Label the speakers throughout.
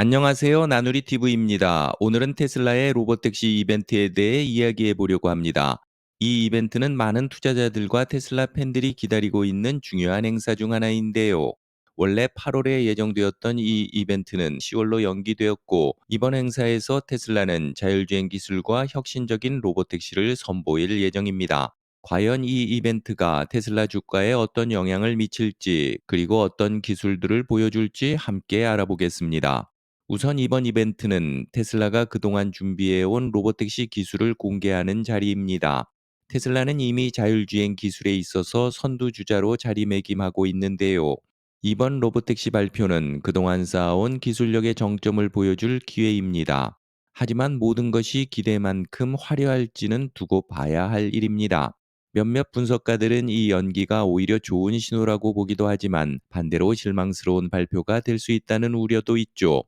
Speaker 1: 안녕하세요. 나누리 TV입니다. 오늘은 테슬라의 로보택시 이벤트에 대해 이야기해 보려고 합니다. 이 이벤트는 많은 투자자들과 테슬라 팬들이 기다리고 있는 중요한 행사 중 하나인데요. 원래 8월에 예정되었던 이 이벤트는 10월로 연기되었고, 이번 행사에서 테슬라는 자율주행 기술과 혁신적인 로보택시를 선보일 예정입니다. 과연 이 이벤트가 테슬라 주가에 어떤 영향을 미칠지, 그리고 어떤 기술들을 보여줄지 함께 알아보겠습니다. 우선 이번 이벤트는 테슬라가 그동안 준비해온 로보택시 기술을 공개하는 자리입니다. 테슬라는 이미 자율주행 기술에 있어서 선두주자로 자리매김하고 있는데요. 이번 로보택시 발표는 그동안 쌓아온 기술력의 정점을 보여줄 기회입니다. 하지만 모든 것이 기대만큼 화려할지는 두고 봐야 할 일입니다. 몇몇 분석가들은 이 연기가 오히려 좋은 신호라고 보기도 하지만, 반대로 실망스러운 발표가 될 수 있다는 우려도 있죠.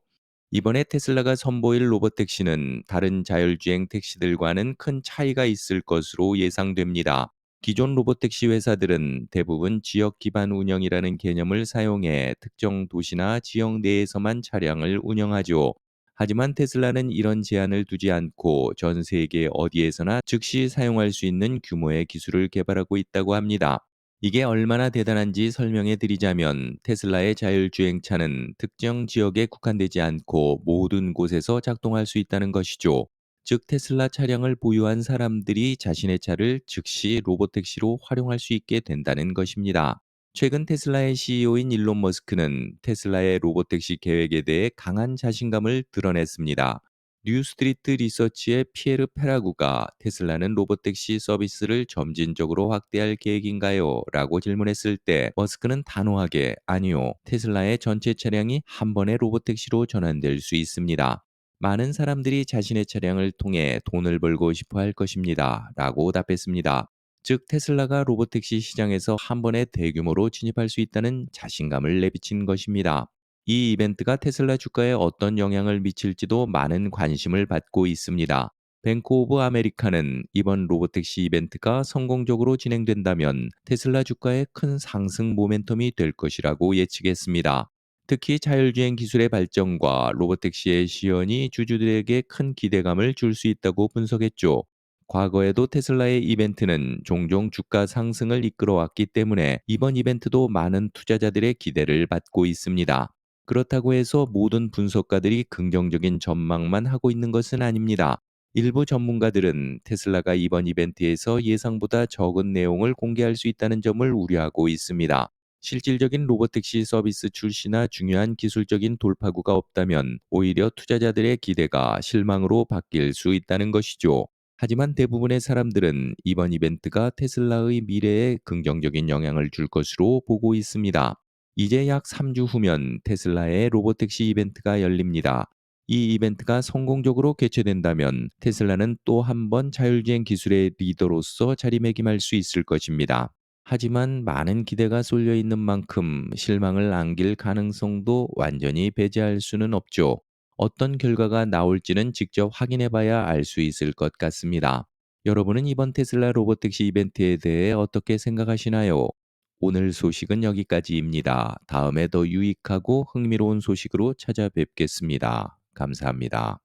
Speaker 1: 이번에 테슬라가 선보일 로보택시는 다른 자율주행 택시들과는 큰 차이가 있을 것으로 예상됩니다. 기존 로보택시 회사들은 대부분 지역 기반 운영이라는 개념을 사용해 특정 도시나 지역 내에서만 차량을 운영하죠. 하지만 테슬라는 이런 제한을 두지 않고 전 세계 어디에서나 즉시 사용할 수 있는 규모의 기술을 개발하고 있다고 합니다. 이게 얼마나 대단한지 설명해 드리자면, 테슬라의 자율주행차는 특정 지역에 국한되지 않고 모든 곳에서 작동할 수 있다는 것이죠. 즉, 테슬라 차량을 보유한 사람들이 자신의 차를 즉시 로보택시로 활용할 수 있게 된다는 것입니다. 최근 테슬라의 CEO인 일론 머스크는 테슬라의 로보택시 계획에 대해 강한 자신감을 드러냈습니다. 뉴스트리트 리서치의 피에르 페라구가 "테슬라는 로보택시 서비스를 점진적으로 확대할 계획인가요? 라고 질문했을 때, 머스크는 단호하게 "아니요. 테슬라의 전체 차량이 한 번에 로보택시로 전환될 수 있습니다. 많은 사람들이 자신의 차량을 통해 돈을 벌고 싶어 할 것입니다. 라고 답했습니다. 즉, 테슬라가 로보택시 시장에서 한 번에 대규모로 진입할 수 있다는 자신감을 내비친 것입니다. 이 이벤트가 테슬라 주가에 어떤 영향을 미칠지도 많은 관심을 받고 있습니다. 뱅크 오브 아메리카는 이번 로보택시 이벤트가 성공적으로 진행된다면 테슬라 주가에 큰 상승 모멘텀이 될 것이라고 예측했습니다. 특히 자율주행 기술의 발전과 로보택시의 시연이 주주들에게 큰 기대감을 줄 수 있다고 분석했죠. 과거에도 테슬라의 이벤트는 종종 주가 상승을 이끌어왔기 때문에 이번 이벤트도 많은 투자자들의 기대를 받고 있습니다. 그렇다고 해서 모든 분석가들이 긍정적인 전망만 하고 있는 것은 아닙니다. 일부 전문가들은 테슬라가 이번 이벤트에서 예상보다 적은 내용을 공개할 수 있다는 점을 우려하고 있습니다. 실질적인 로보택시 서비스 출시나 중요한 기술적인 돌파구가 없다면 오히려 투자자들의 기대가 실망으로 바뀔 수 있다는 것이죠. 하지만 대부분의 사람들은 이번 이벤트가 테슬라의 미래에 긍정적인 영향을 줄 것으로 보고 있습니다. 이제 약 3주 후면 테슬라의 로보택시 이벤트가 열립니다. 이 이벤트가 성공적으로 개최된다면 테슬라는 또 한 번 자율주행 기술의 리더로서 자리매김할 수 있을 것입니다. 하지만 많은 기대가 쏠려 있는 만큼 실망을 안길 가능성도 완전히 배제할 수는 없죠. 어떤 결과가 나올지는 직접 확인해 봐야 알 수 있을 것 같습니다. 여러분은 이번 테슬라 로보택시 이벤트에 대해 어떻게 생각하시나요? 오늘 소식은 여기까지입니다. 다음에 더 유익하고 흥미로운 소식으로 찾아뵙겠습니다. 감사합니다.